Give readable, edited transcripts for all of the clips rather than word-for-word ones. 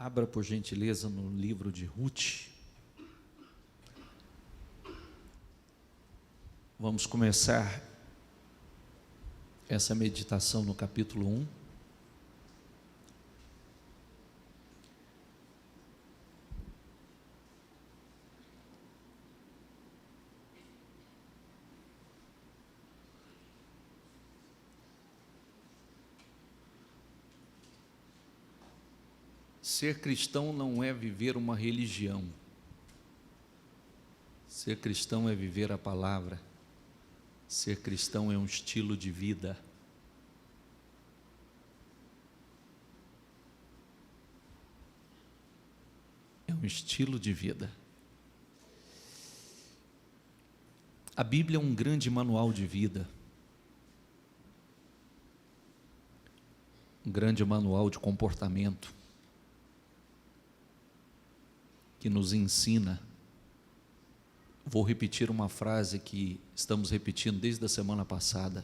Abra, por gentileza, no livro de Ruth. Vamos começar essa meditação no capítulo 1. Ser cristão não é viver uma religião. Ser cristão é viver a palavra. Ser cristão é um estilo de vida. É um estilo de vida. A Bíblia é um grande manual de vida. Um grande manual de comportamento. Que nos ensina. Vou repetir uma frase que estamos repetindo desde a semana passada.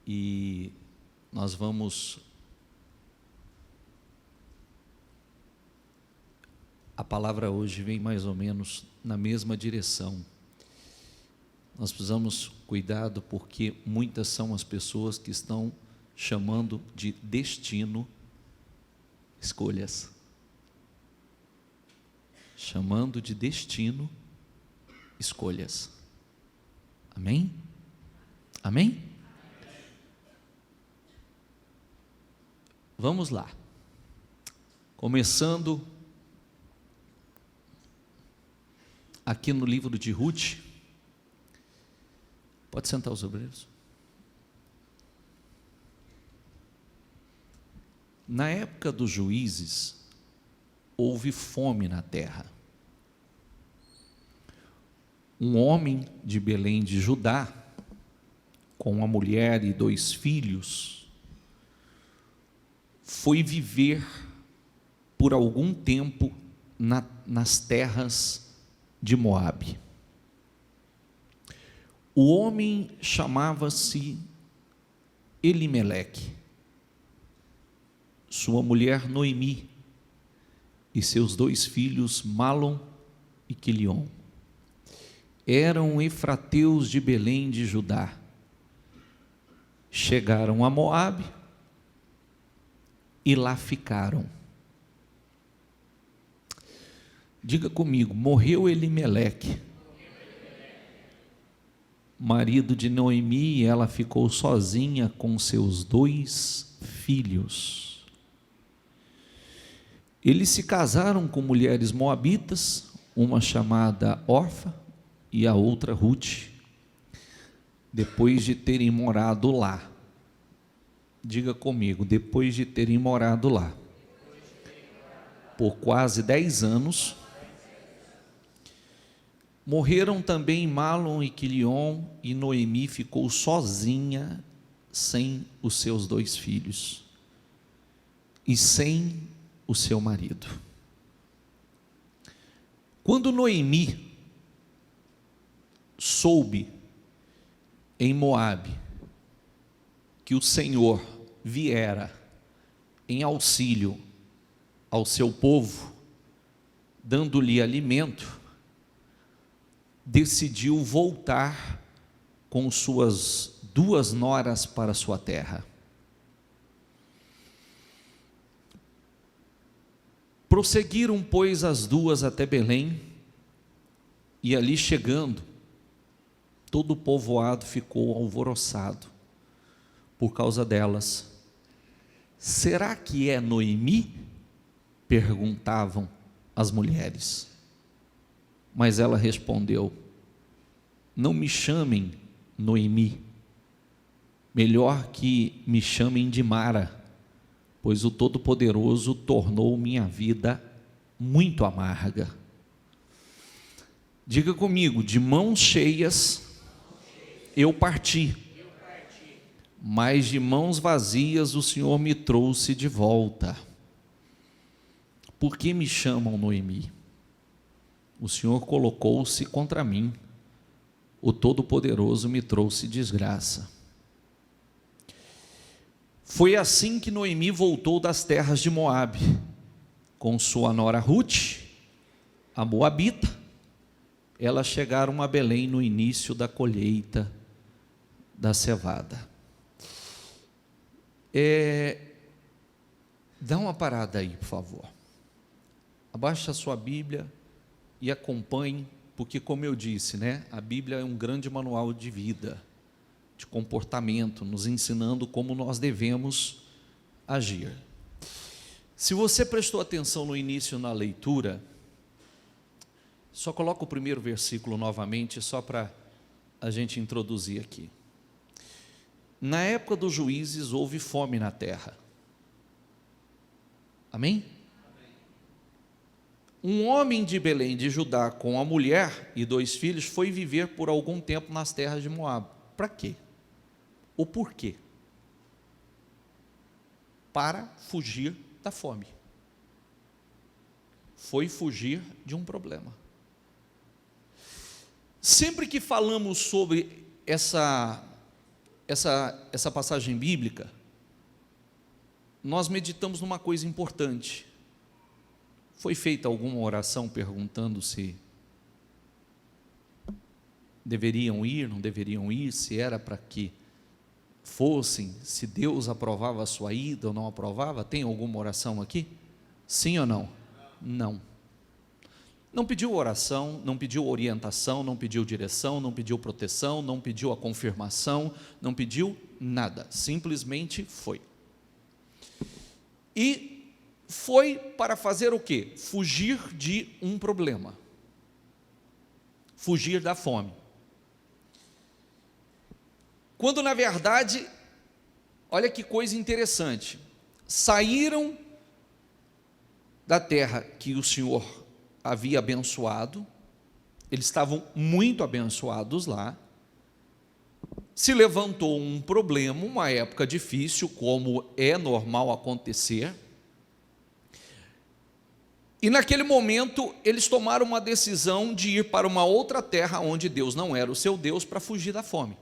E nós vamos... A palavra hoje vem mais ou menos na mesma direção. Nós precisamos cuidado porque muitas são as pessoas que estão chamando de destino escolhas. Chamando de destino escolhas. Amém? Amém? Vamos lá. Começando aqui no livro de Ruth. Pode sentar os obreiros. Na época dos juízes, houve fome na terra. Um homem de Belém de Judá, com uma mulher e 2 filhos, foi viver por algum tempo nas terras de Moabe. O homem chamava-se Elimeleque, sua mulher Noemi, e seus 2 filhos, Malom e Quilion. Eram efrateus de Belém de Judá. Chegaram a Moabe e lá ficaram. Diga comigo, morreu Elimeleque, marido de Noemi, e ela ficou sozinha com seus 2 filhos. Eles se casaram com mulheres moabitas, uma chamada Orfa e a outra Ruth, depois de terem morado lá. Diga comigo, depois de terem morado lá, por quase 10 anos, morreram também Malom e Quilion, e Noemi ficou sozinha, sem os seus 2 filhos, e sem o seu marido. Quando Noemi soube em Moabe que o Senhor viera em auxílio ao seu povo, dando-lhe alimento, decidiu voltar com suas 2 noras para sua terra. Prosseguiram, pois, as 2 até Belém, e ali chegando, todo o povoado ficou alvoroçado por causa delas. Será que é Noemi? Perguntavam as mulheres. Mas ela respondeu: não me chamem Noemi, melhor que me chamem de Mara, pois o Todo-Poderoso tornou minha vida muito amarga. Diga comigo, de mãos cheias eu parti, mas de mãos vazias o Senhor me trouxe de volta. Por que me chamam Noemi? O Senhor colocou-se contra mim, o Todo-Poderoso me trouxe desgraça. Foi assim que Noemi voltou das terras de Moabe, com sua nora Ruth, a moabita, elas chegaram a Belém no início da colheita da cevada. Dá uma parada aí, por favor. Abaixa a sua Bíblia e acompanhe, porque, como eu disse, a Bíblia é um grande manual de vida, de comportamento, nos ensinando como nós devemos agir. Se você prestou atenção no início na leitura, só coloca o primeiro versículo novamente, só para a gente introduzir aqui. Na época dos juízes houve fome na terra. Amém? Um homem de Belém de Judá com a mulher e 2 filhos foi viver por algum tempo nas terras de Moabe. Para quê? O porquê? Para fugir da fome. Foi fugir de um problema. Sempre que falamos sobre essa passagem bíblica, nós meditamos numa coisa importante. Foi feita alguma oração perguntando se deveriam ir, não deveriam ir, se era para que fossem, se Deus aprovava a sua ida ou não aprovava? Tem alguma oração aqui? Sim ou não? Não. Não pediu oração, não pediu orientação, não pediu direção, não pediu proteção, não pediu a confirmação, não pediu nada, simplesmente foi. E foi para fazer o quê? Fugir de um problema, fugir da fome. Quando na verdade, olha que coisa interessante, saíram da terra que o Senhor havia abençoado, eles estavam muito abençoados lá, se levantou um problema, uma época difícil, como é normal acontecer, e naquele momento eles tomaram uma decisão de ir para uma outra terra onde Deus não era o seu Deus, para fugir da fome.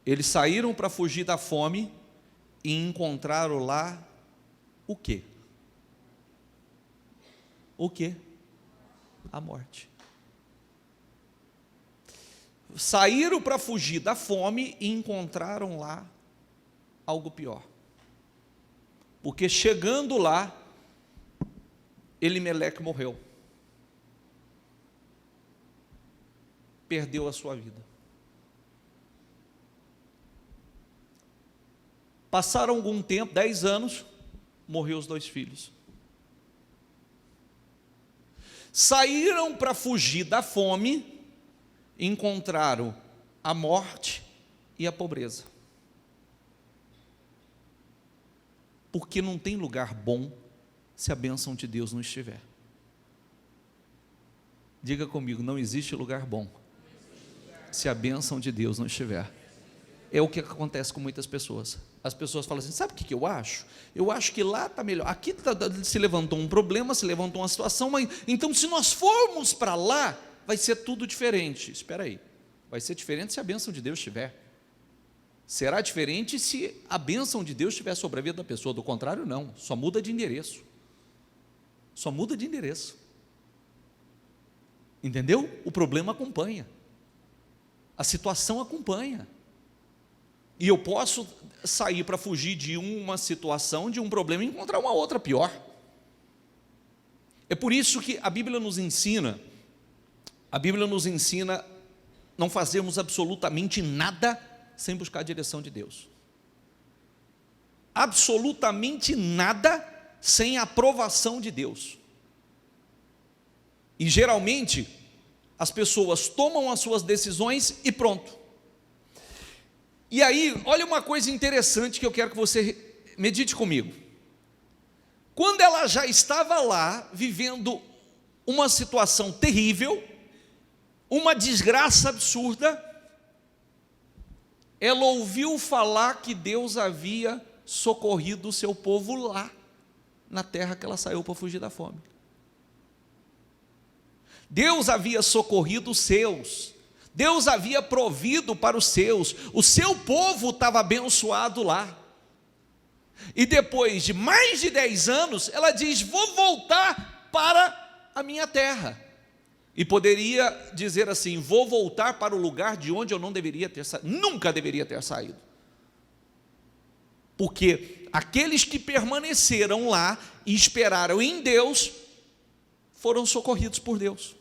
Eles saíram para fugir da fome e encontraram lá o quê? O quê? A morte. Saíram para fugir da fome e encontraram lá algo pior. Porque chegando lá, Elimeleque morreu. Perdeu a sua vida. Passaram algum tempo, 10 anos, morreu os 2 filhos. Saíram para fugir da fome, encontraram a morte e a pobreza. Porque não tem lugar bom se a bênção de Deus não estiver. Diga comigo, não existe lugar bom se a bênção de Deus não estiver. É o que acontece com muitas pessoas. As pessoas falam assim, sabe o que eu acho? Eu acho que lá está melhor. Aqui se levantou um problema, se levantou uma situação, mas então se nós formos para lá, vai ser tudo diferente. Espera aí, vai ser diferente se a bênção de Deus estiver. Será diferente se a bênção de Deus estiver sobre a vida da pessoa. Do contrário, não, só muda de endereço. Só muda de endereço. Entendeu? O problema acompanha. A situação acompanha. E eu posso sair para fugir de uma situação, de um problema, e encontrar uma outra pior. É por isso que a Bíblia nos ensina não fazermos absolutamente nada sem buscar a direção de Deus. Absolutamente nada sem a aprovação de Deus. E geralmente, as pessoas tomam as suas decisões e pronto. E aí, olha uma coisa interessante que eu quero que você medite comigo. Quando ela já estava lá, vivendo uma situação terrível, uma desgraça absurda, ela ouviu falar que Deus havia socorrido o seu povo lá, na terra que ela saiu para fugir da fome. Deus havia socorrido os seus, Deus havia provido para os seus, o seu povo estava abençoado lá. E depois de mais de 10 anos, ela diz: vou voltar para a minha terra. E poderia dizer assim: vou voltar para o lugar de onde eu não deveria ter saído, nunca deveria ter saído. Porque aqueles que permaneceram lá e esperaram em Deus, foram socorridos por Deus.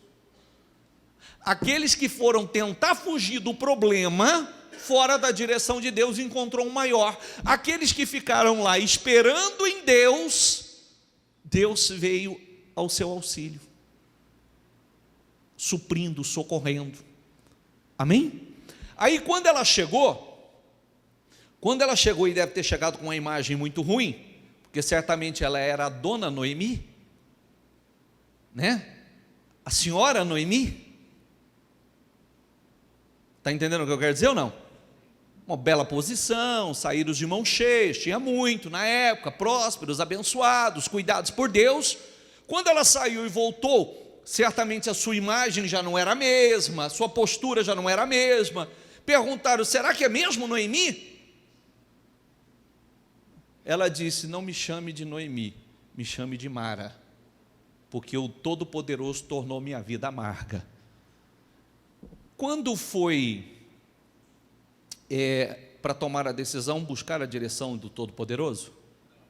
Aqueles que foram tentar fugir do problema, fora da direção de Deus, encontrou um maior. Aqueles que ficaram lá esperando em Deus, Deus veio ao seu auxílio, suprindo, socorrendo. Amém? Aí quando ela chegou e deve ter chegado com uma imagem muito ruim, porque certamente ela era a dona Noemi, né? A senhora Noemi. Está entendendo o que eu quero dizer ou não? Uma bela posição, saíram de mãos cheias, tinha muito na época, prósperos, abençoados, cuidados por Deus. Quando ela saiu e voltou, certamente a sua imagem já não era a mesma, a sua postura já não era a mesma. Perguntaram: será que é mesmo Noemi? Ela disse: não me chame de Noemi, me chame de Mara, porque o Todo-Poderoso tornou minha vida amarga. Quando foi para tomar a decisão, buscar a direção do Todo-Poderoso?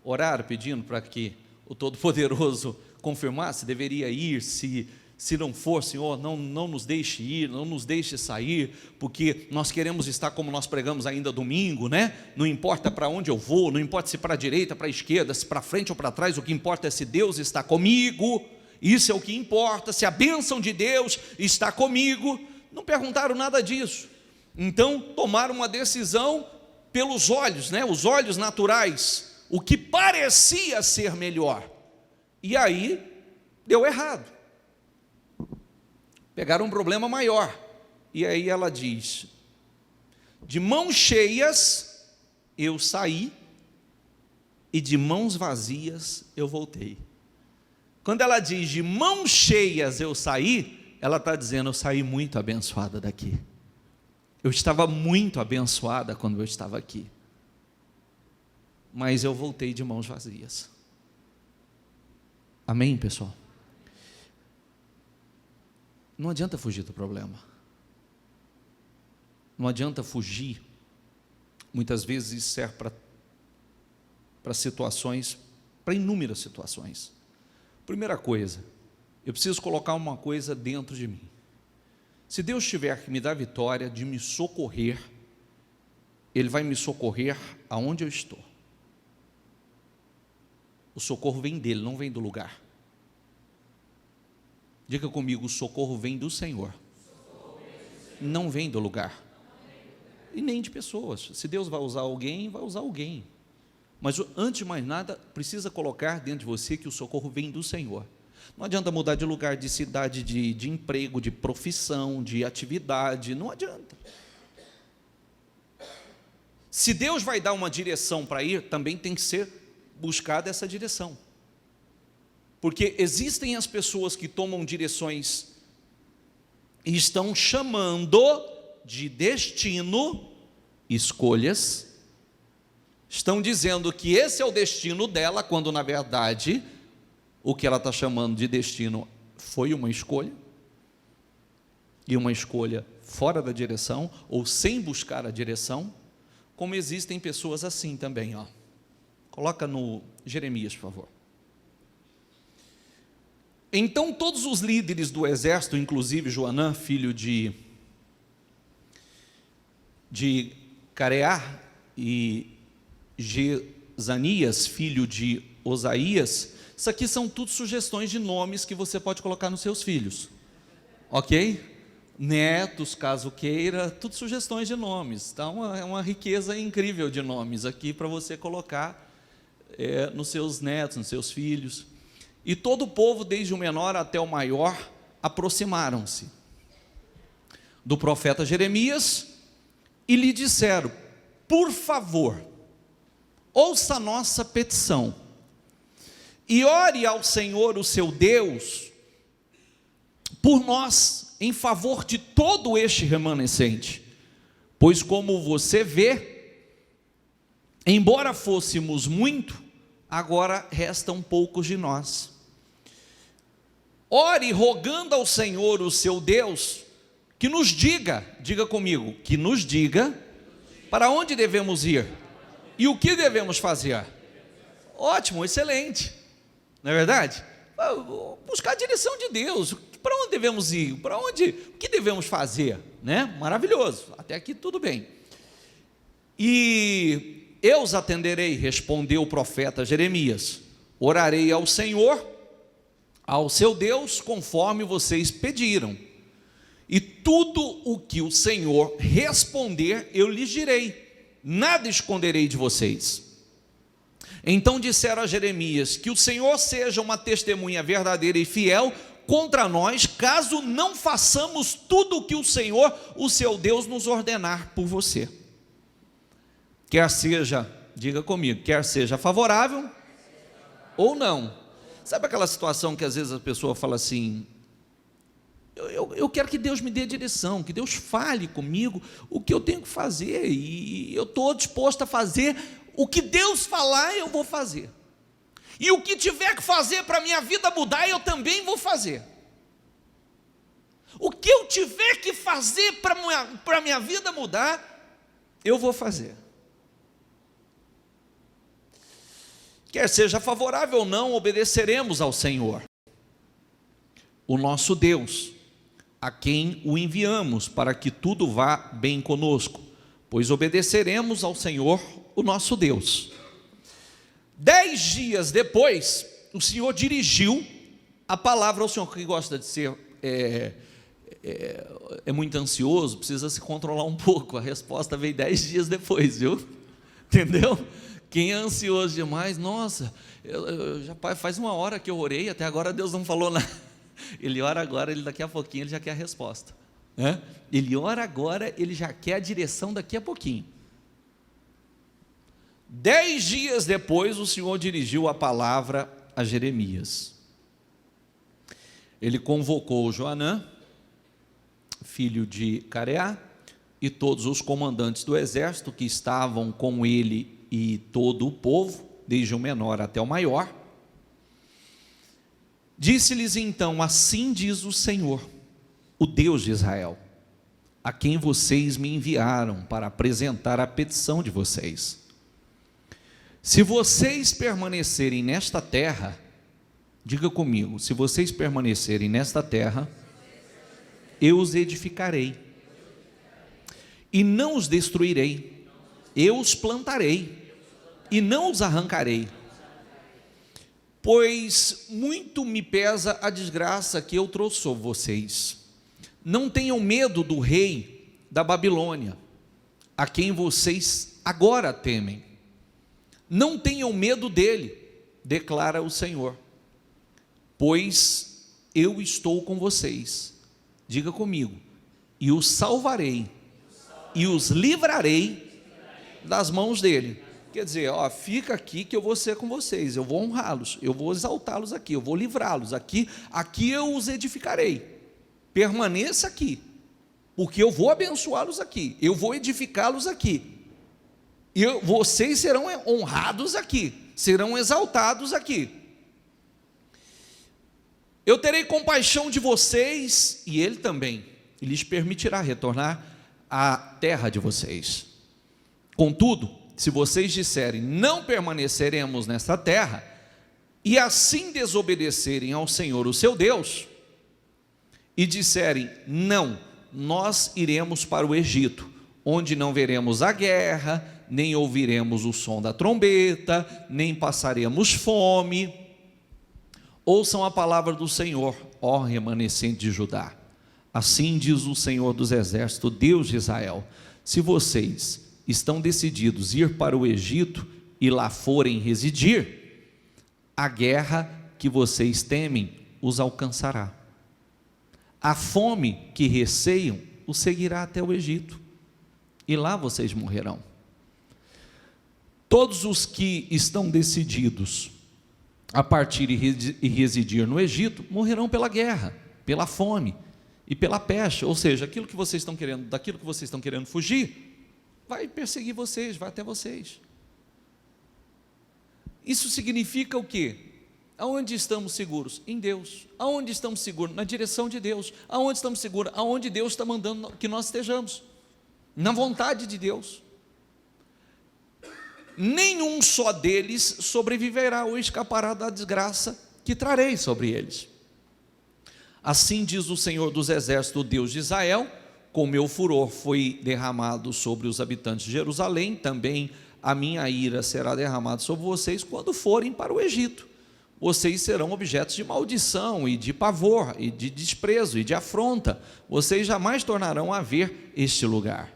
Orar pedindo para que o Todo-Poderoso confirmasse, deveria ir, se não for, Senhor, não nos deixe ir, não nos deixe sair, porque nós queremos estar como nós pregamos ainda domingo, né? Não importa para onde eu vou, não importa se para a direita, para a esquerda, se para frente ou para trás, o que importa é se Deus está comigo, isso é o que importa, se a bênção de Deus está comigo. Não perguntaram nada disso, então tomaram uma decisão pelos olhos, né? Os olhos naturais, o que parecia ser melhor, e aí deu errado, pegaram um problema maior. E aí ela diz: de mãos cheias eu saí, e de mãos vazias eu voltei. Quando ela diz de mãos cheias eu saí, ela está dizendo: eu saí muito abençoada daqui, eu estava muito abençoada quando eu estava aqui, mas eu voltei de mãos vazias. Amém, pessoal? Não adianta fugir do problema, não adianta fugir. Muitas vezes isso serve para situações, para inúmeras situações. Primeira coisa, eu preciso colocar uma coisa dentro de mim: se Deus tiver que me dar vitória, de me socorrer, Ele vai me socorrer aonde eu estou. O socorro vem dEle, não vem do lugar. Diga comigo: o socorro vem do Senhor, não vem do lugar, e nem de pessoas. Se Deus vai usar alguém, vai usar alguém, mas antes de mais nada, precisa colocar dentro de você que o socorro vem do Senhor. Não adianta mudar de lugar, de cidade, de emprego, de profissão, de atividade, não adianta. Se Deus vai dar uma direção para ir, também tem que ser buscada essa direção, porque existem as pessoas que tomam direções e estão chamando de destino escolhas, estão dizendo que esse é o destino dela, quando na verdade o que ela está chamando de destino foi uma escolha, e uma escolha fora da direção, ou sem buscar a direção. Como existem pessoas assim também, ó. Coloca no Jeremias, por favor. Então todos os líderes do exército, inclusive Joanã, filho de Careá, e Jezanias, filho de Osaías, isso aqui são tudo sugestões de nomes que você pode colocar nos seus filhos, ok? Netos, caso queira, tudo sugestões de nomes. Então é uma riqueza incrível de nomes aqui para você colocar nos seus netos, nos seus filhos. E todo o povo, desde o menor até o maior, aproximaram-se do profeta Jeremias e lhe disseram: por favor, ouça a nossa petição e ore ao Senhor, o seu Deus, por nós, em favor de todo este remanescente, pois como você vê, Embora fôssemos muito, agora restam poucos de nós. Ore rogando ao Senhor, o seu Deus, que nos diga, diga comigo, que nos diga para onde devemos ir e o que devemos fazer. Ótimo, excelente, não é verdade? Buscar a direção de Deus, para onde devemos ir, o que devemos fazer, né? Maravilhoso, até aqui tudo bem. E eu os atenderei, respondeu o profeta Jeremias, orarei ao Senhor, ao seu Deus, conforme vocês pediram, e tudo o que o Senhor responder, eu lhes direi, nada esconderei de vocês. Então disseram a Jeremias, que o Senhor seja uma testemunha verdadeira e fiel contra nós, caso não façamos tudo o que o Senhor, o seu Deus, nos ordenar por você. Quer seja, diga comigo, quer seja favorável ou não. Sabe aquela situação que às vezes a pessoa fala assim, eu quero que Deus me dê direção, que Deus fale comigo o que eu tenho que fazer, e eu estou disposto a fazer o que Deus falar, eu vou fazer, e o que tiver que fazer para a minha vida mudar, eu também vou fazer. O que eu tiver que fazer para a minha vida mudar, eu vou fazer. Quer seja favorável ou não, obedeceremos ao Senhor, o nosso Deus, a quem o enviamos, para que tudo vá bem conosco, pois obedeceremos ao Senhor, o nosso Deus. 10 dias depois, o Senhor dirigiu a palavra ao Senhor, que gosta de ser, muito ansioso, precisa se controlar um pouco, a resposta veio 10 dias depois, viu? Entendeu? Quem é ansioso demais, nossa, já faz 1 hora que eu orei, até agora Deus não falou nada. Ele ora agora, daqui a pouquinho ele já quer a resposta, né? Ele ora agora, ele já quer a direção daqui a pouquinho. 10 dias depois, o Senhor dirigiu a palavra a Jeremias. Ele convocou Joanã, filho de Careá, e todos os comandantes do exército que estavam com ele e todo o povo, desde o menor até o maior. Disse-lhes então, assim diz o Senhor, o Deus de Israel, a quem vocês me enviaram para apresentar a petição de vocês. Se vocês permanecerem nesta terra, diga comigo, se vocês permanecerem nesta terra, eu os edificarei, e não os destruirei, eu os plantarei, e não os arrancarei, pois muito me pesa a desgraça que eu trouxe sobre vocês. Não tenham medo do rei da Babilônia, a quem vocês agora temem. Não tenham medo dele, declara o Senhor, pois eu estou com vocês. Diga comigo, e os salvarei, e os livrarei das mãos dele. Quer dizer, fica aqui que eu vou ser com vocês, eu vou honrá-los, eu vou exaltá-los aqui, eu vou livrá-los aqui eu os edificarei. Permaneça aqui, porque eu vou abençoá-los aqui, eu vou edificá-los aqui, e vocês serão honrados aqui, serão exaltados aqui. Eu terei compaixão de vocês, e ele também, e lhes permitirá retornar à terra de vocês. Contudo, se vocês disserem, não permaneceremos nesta terra, e assim desobedecerem ao Senhor, o seu Deus, e disserem, não, nós iremos para o Egito, onde não veremos a guerra, nem ouviremos o som da trombeta, nem passaremos fome, ouçam a palavra do Senhor, ó remanescente de Judá. Assim diz o Senhor dos exércitos, Deus de Israel, se vocês estão decididos a ir para o Egito e lá forem residir, a guerra que vocês temem os alcançará. A fome que receiam os seguirá até o Egito, e lá vocês morrerão. Todos os que estão decididos a partir e residir no Egito, morrerão pela guerra, pela fome e pela peste, ou seja, daquilo que vocês estão querendo fugir, vai perseguir vocês, vai até vocês. Isso significa o quê? Aonde estamos seguros? Em Deus. Aonde estamos seguros? Na direção de Deus. Aonde estamos seguros? Aonde Deus está mandando que nós estejamos, na vontade de Deus. Nenhum só deles sobreviverá ou escapará da desgraça que trarei sobre eles. Assim diz o Senhor dos Exércitos, o Deus de Israel: com meu furor foi derramado sobre os habitantes de Jerusalém, também a minha ira será derramada sobre vocês quando forem para o Egito. Vocês serão objetos de maldição e de pavor, e de desprezo e de afronta. Vocês jamais tornarão a ver este lugar.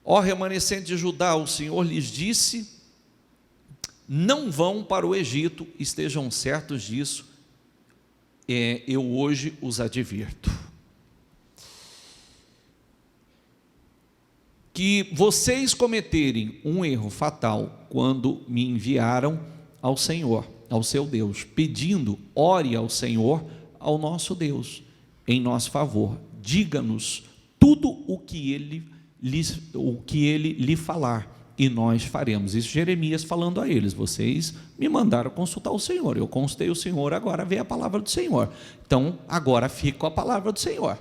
Ó remanescente de Judá, o Senhor lhes disse: não vão para o Egito, estejam certos disso, eu hoje os advirto. Que vocês cometerem um erro fatal quando me enviaram ao Senhor, ao seu Deus, pedindo: ore ao Senhor, ao nosso Deus, em nosso favor, diga-nos tudo o que ele lhe falar, e nós faremos. Isso Jeremias falando a eles: vocês me mandaram consultar o Senhor, eu consultei o Senhor, agora vem a palavra do Senhor, então agora fico com a palavra do Senhor.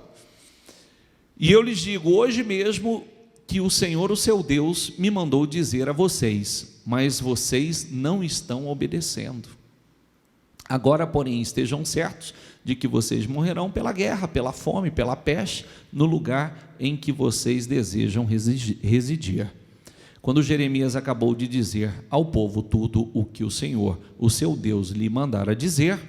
E eu lhes digo hoje mesmo que o Senhor, o seu Deus, me mandou dizer a vocês, mas vocês não estão obedecendo. Agora, porém, estejam certos de que vocês morrerão pela guerra, pela fome, pela peste, no lugar em que vocês desejam residir. Quando Jeremias acabou de dizer ao povo tudo o que o Senhor, o seu Deus, lhe mandara dizer,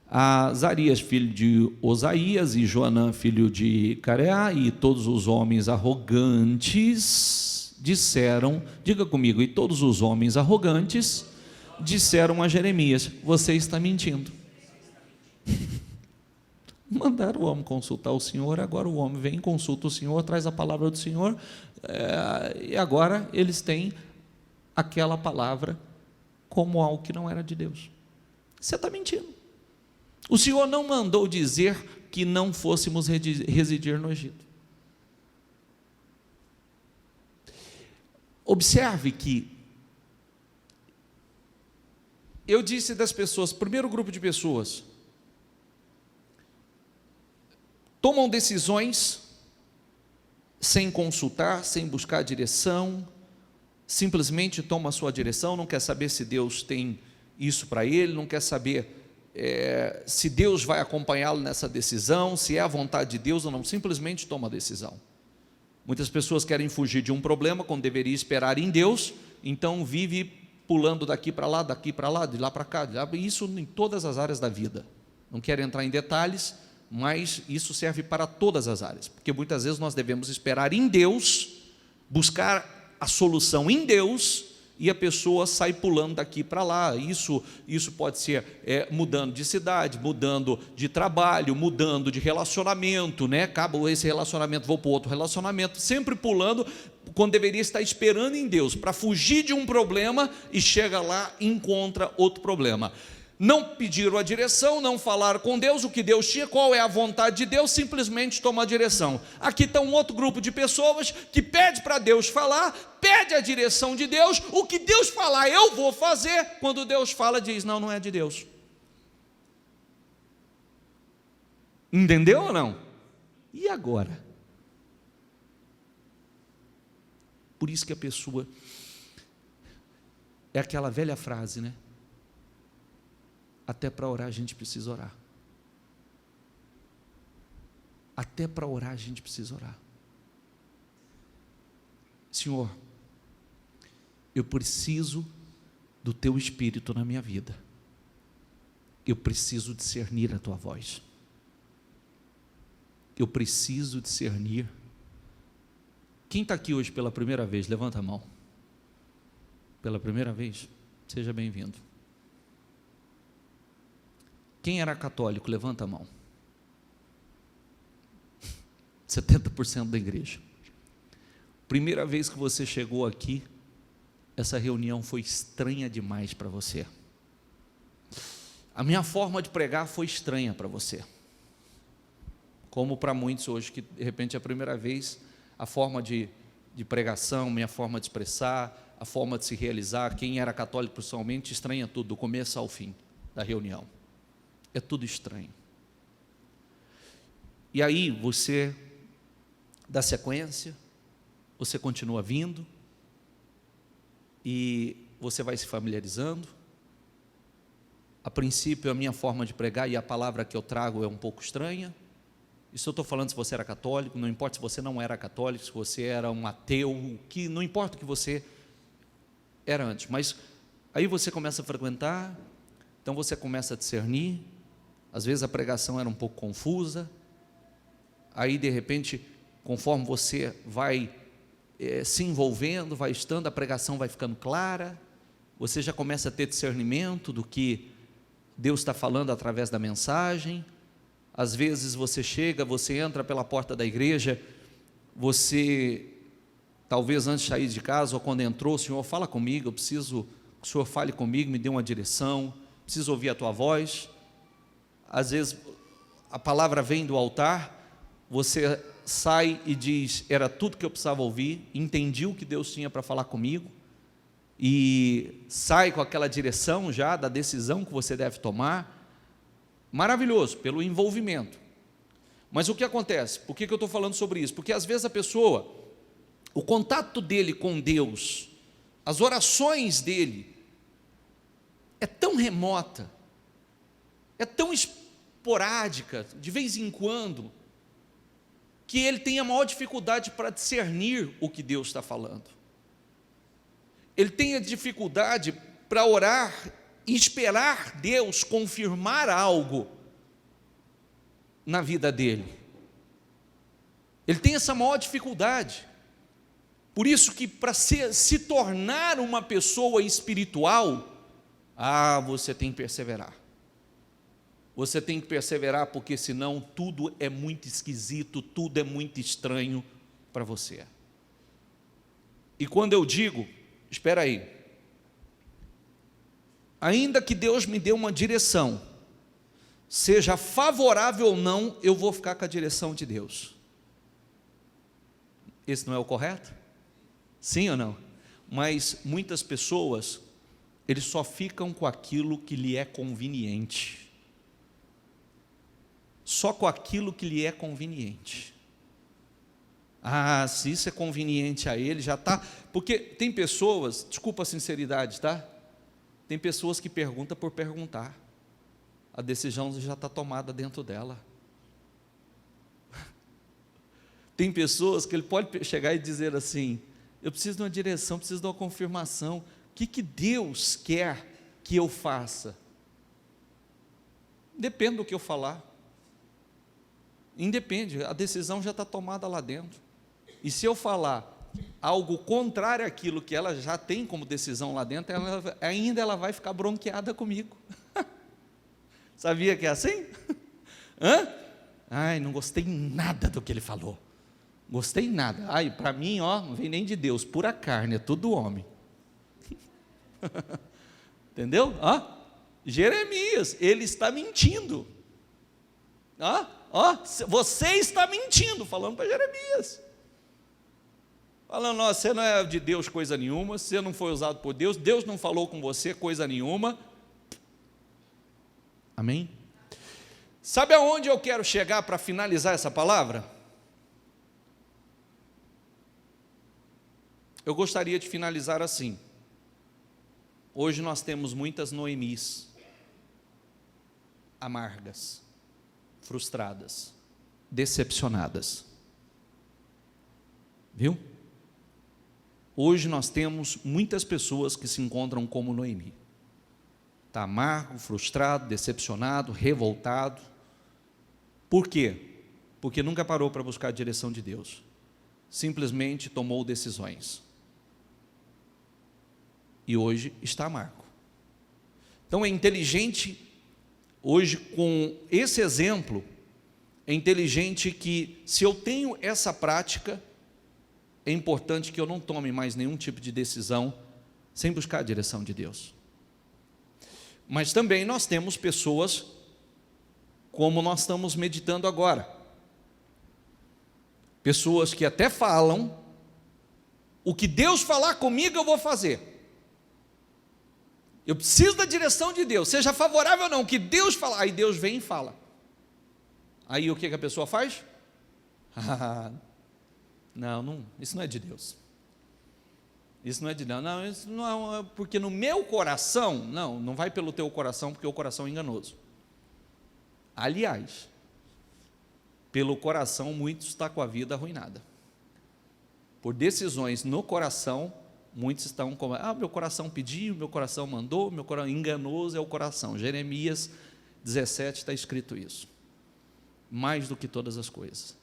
a Azarias, filho de Osaías, e Joanã, filho de Careá, e todos os homens arrogantes disseram, diga comigo, e todos os homens arrogantes disseram a Jeremias: você está mentindo. Mandaram o homem consultar o Senhor, agora o homem vem, consulta o Senhor, traz a palavra do Senhor, e agora eles têm aquela palavra como algo que não era de Deus. Você está mentindo. O Senhor não mandou dizer que não fôssemos residir no Egito. Observe que eu disse das pessoas, primeiro grupo de pessoas, tomam decisões sem consultar, sem buscar direção, simplesmente toma a sua direção, não quer saber se Deus tem isso para ele, não quer saber se Deus vai acompanhá-lo nessa decisão, se é a vontade de Deus ou não, simplesmente toma a decisão. Muitas pessoas querem fugir de um problema quando deveria esperar em Deus, então vive pulando daqui para lá, de lá para cá, isso em todas as áreas da vida. Não quero entrar em detalhes, mas isso serve para todas as áreas, porque muitas vezes nós devemos esperar em Deus, buscar a solução em Deus, e a pessoa sai pulando daqui para lá. Isso pode ser mudando de cidade, mudando de trabalho, mudando de relacionamento, né? Acaba esse relacionamento, vou para outro relacionamento, sempre pulando, quando deveria estar esperando em Deus, para fugir de um problema, e chega lá e encontra outro problema. Não pediram a direção, não falaram com Deus o que Deus tinha, qual é a vontade de Deus, simplesmente toma a direção. Aqui está um outro grupo de pessoas que pede para Deus falar, pede a direção de Deus, o que Deus falar eu vou fazer, quando Deus fala diz: não é de Deus. Entendeu ou não? E agora? Por isso que a pessoa, é aquela velha frase, né? Até para orar a gente precisa orar. Até para orar a gente precisa orar. Senhor, eu preciso do Teu Espírito na minha vida. Eu preciso discernir a Tua voz. Eu preciso discernir. Quem está aqui hoje pela primeira vez? Levanta a mão. Pela primeira vez? Seja bem-vindo. Quem era católico? Levanta a mão. 70% da igreja. Primeira vez que você chegou aqui, essa reunião foi estranha demais para você. A minha forma de pregar foi estranha para você. Como para muitos hoje, que de repente é a primeira vez, a forma de pregação, minha forma de expressar, a forma de se realizar. Quem era católico pessoalmente estranha tudo, do começo ao fim da reunião. É tudo estranho. E aí você dá sequência, você continua vindo, e você vai se familiarizando. A princípio, a minha forma de pregar e a palavra que eu trago é um pouco estranha. Isso eu estou falando se você era católico, não importa se você não era católico, se você era um ateu, que não importa o que você era antes, mas aí você começa a frequentar, então você começa a discernir, às vezes a pregação era um pouco confusa, aí de repente, conforme você vai se envolvendo, vai estando, a pregação vai ficando clara, você já começa a ter discernimento do que Deus está falando através da mensagem. Às vezes você chega, você entra pela porta da igreja, você, talvez antes de sair de casa, ou quando entrou, Senhor, fala comigo, eu preciso que o Senhor fale comigo, me dê uma direção, preciso ouvir a tua voz. Às vezes a palavra vem do altar, você sai e diz, era tudo que eu precisava ouvir, entendi o que Deus tinha para falar comigo, e sai com aquela direção já da decisão que você deve tomar. Maravilhoso, pelo envolvimento. Mas o que acontece? Por que eu estou falando sobre isso? Porque às vezes a pessoa, o contato dele com Deus, as orações dele, é tão remota, é tão esporádica, de vez em quando, que ele tem a maior dificuldade para discernir o que Deus está falando. Ele tem a dificuldade para orar e esperar Deus confirmar algo na vida dele. Ele tem essa maior dificuldade. Por isso que para se tornar uma pessoa espiritual, você tem que perseverar. Você tem que perseverar, porque senão tudo é muito esquisito, tudo é muito estranho para você. E quando eu digo, espera aí, ainda que Deus me dê uma direção, seja favorável ou não, eu vou ficar com a direção de Deus. Esse não é o correto? Sim ou não? Mas muitas pessoas, eles só ficam com aquilo que lhe é conveniente. Só com aquilo que lhe é conveniente. Se isso é conveniente a ele, já está. Porque tem pessoas, desculpa a sinceridade, tá? Tem pessoas que perguntam por perguntar. A decisão já está tomada dentro dela. Tem pessoas que ele pode chegar e dizer assim, eu preciso de uma direção, preciso de uma confirmação. O que Deus quer que eu faça? Depende do que eu falar. Independe, a decisão já está tomada lá dentro. E se eu falar algo contrário àquilo que ela já tem como decisão lá dentro, ela vai ficar bronqueada comigo. Sabia que é assim? Não gostei nada do que ele falou. Gostei nada. Para mim, não vem nem de Deus, pura carne, é tudo homem. Entendeu? Jeremias, ele está mentindo. Você está mentindo, falando para Jeremias. Falando, você não é de Deus coisa nenhuma, você não foi usado por Deus, Deus não falou com você coisa nenhuma. Amém? Sabe aonde eu quero chegar para finalizar essa palavra? Eu gostaria de finalizar assim. Hoje nós temos muitas Noemis amargas, frustradas, decepcionadas. Viu? Hoje nós temos muitas pessoas que se encontram como Noemi. Está amargo, frustrado, decepcionado, revoltado. Por quê? Porque nunca parou para buscar a direção de Deus. Simplesmente tomou decisões. E hoje está amargo. Então é inteligente, hoje com esse exemplo, é inteligente que se eu tenho essa prática, é importante que eu não tome mais nenhum tipo de decisão sem buscar a direção de Deus. Mas também nós temos pessoas, como nós estamos meditando agora, pessoas que até falam, O que Deus falar comigo, eu vou fazer. Eu preciso da direção de Deus, seja favorável ou não, o que Deus falar. Aí Deus vem e fala. Aí o que a pessoa faz? Não, isso não é de Deus. Isso não é de Deus. Não, isso não é, porque no meu coração, não vai pelo teu coração, porque o coração é enganoso. Aliás, pelo coração muitos estão com a vida arruinada. Por decisões no coração, muitos estão como, meu coração pediu, meu coração mandou, meu coração enganoso é o coração. Jeremias 17 está escrito isso. Mais do que todas as coisas,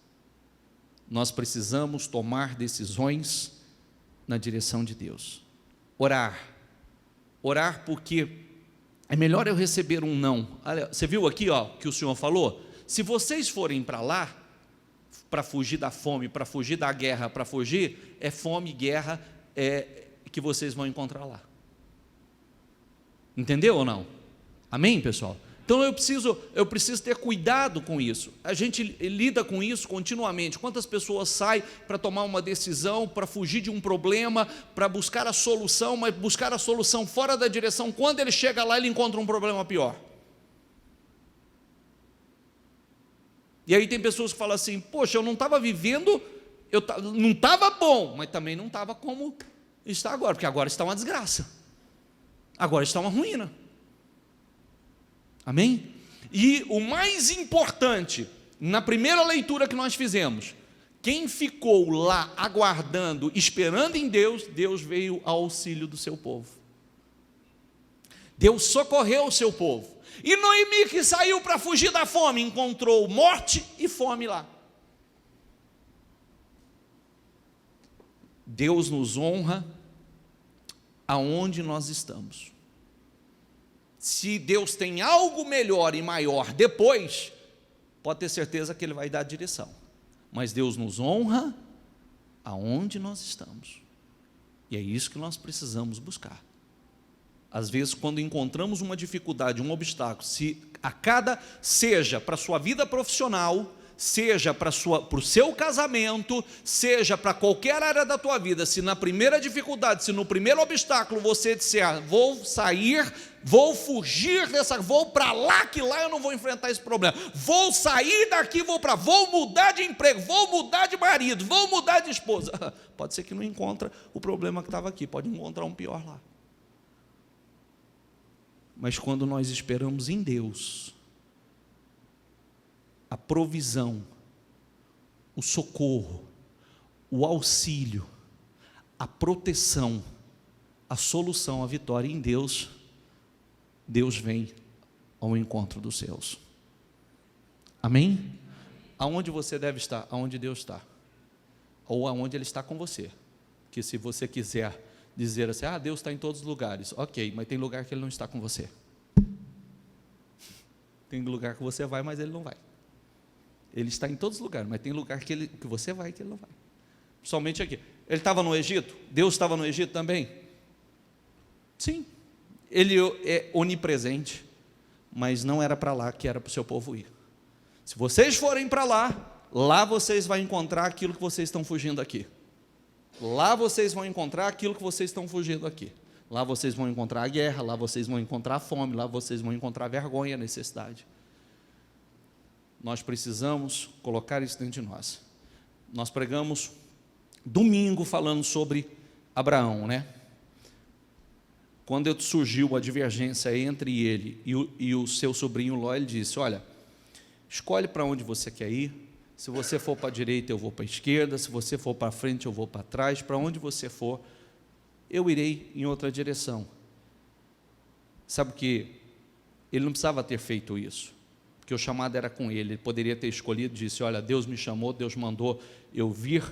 nós precisamos tomar decisões na direção de Deus. Orar porque é melhor eu receber um não. Olha, você viu aqui que o Senhor falou? Se vocês forem para lá, para fugir da fome, para fugir da guerra, para fugir, é fome e guerra que vocês vão encontrar lá. Entendeu ou não? Amém, pessoal? Então eu preciso ter cuidado com isso. A gente lida com isso continuamente. Quantas pessoas saem para tomar uma decisão, para fugir de um problema, para buscar a solução, mas buscar a solução fora da direção. Quando ele chega lá, ele encontra um problema pior. E aí tem pessoas que falam assim, poxa, eu não estava vivendo, não estava bom, mas também não estava como está agora, porque agora está uma desgraça, agora está uma ruína. Amém? E o mais importante, na primeira leitura que nós fizemos, quem ficou lá aguardando, esperando em Deus, Deus veio ao auxílio do seu povo. Deus socorreu o seu povo. E Noemi, que saiu para fugir da fome, encontrou morte e fome lá. Deus nos honra aonde nós estamos. Se Deus tem algo melhor e maior depois, pode ter certeza que Ele vai dar a direção. Mas Deus nos honra aonde nós estamos. E é isso que nós precisamos buscar. Às vezes, quando encontramos uma dificuldade, um obstáculo, seja para a sua vida profissional, seja para o seu casamento, seja para qualquer área da tua vida, se na primeira dificuldade, se no primeiro obstáculo você disser, vou sair, vou fugir vou para lá, que lá eu não vou enfrentar esse problema, vou sair daqui, vou mudar de emprego, vou mudar de marido, vou mudar de esposa, pode ser que não encontre o problema que estava aqui, pode encontrar um pior lá. Mas quando nós esperamos em Deus, a provisão, o socorro, o auxílio, a proteção, a solução, a vitória em Deus, Deus vem ao encontro dos seus. Amém? Aonde você deve estar? Aonde Deus está. Ou aonde Ele está com você. Que se você quiser dizer assim, Deus está em todos os lugares. Ok, mas tem lugar que Ele não está com você. Tem lugar que você vai, mas Ele não vai. Ele está em todos os lugares, mas tem lugar que você vai que Ele não vai. Somente aqui. Ele estava no Egito? Deus estava no Egito também? Sim. Ele é onipresente, mas não era para lá que era para o seu povo ir. Se vocês forem para lá vocês vão encontrar aquilo que vocês estão fugindo aqui. Lá vocês vão encontrar aquilo que vocês estão fugindo aqui. Lá vocês vão encontrar a guerra, lá vocês vão encontrar a fome, lá vocês vão encontrar a vergonha, a necessidade. Nós precisamos colocar isso dentro de nós. Nós pregamos domingo falando sobre Abraão, né? Quando surgiu a divergência entre ele e o seu sobrinho Ló, ele disse, olha, escolhe para onde você quer ir, se você for para a direita eu vou para a esquerda, se você for para frente eu vou para trás, para onde você for, eu irei em outra direção. Sabe o que? Ele não precisava ter feito isso, porque o chamado era com ele poderia ter escolhido, disse, olha, Deus me chamou, Deus mandou eu vir,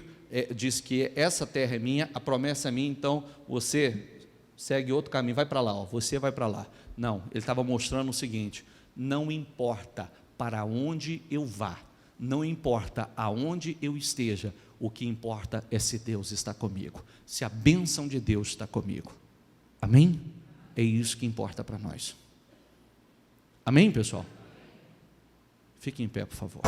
disse que essa terra é minha, a promessa é minha, então você segue outro caminho, vai para lá, você vai para lá. Não, ele estava mostrando o seguinte, não importa para onde eu vá, não importa aonde eu esteja, o que importa é se Deus está comigo, se a bênção de Deus está comigo. Amém? É isso que importa para nós. Amém, pessoal? Fique em pé, por favor.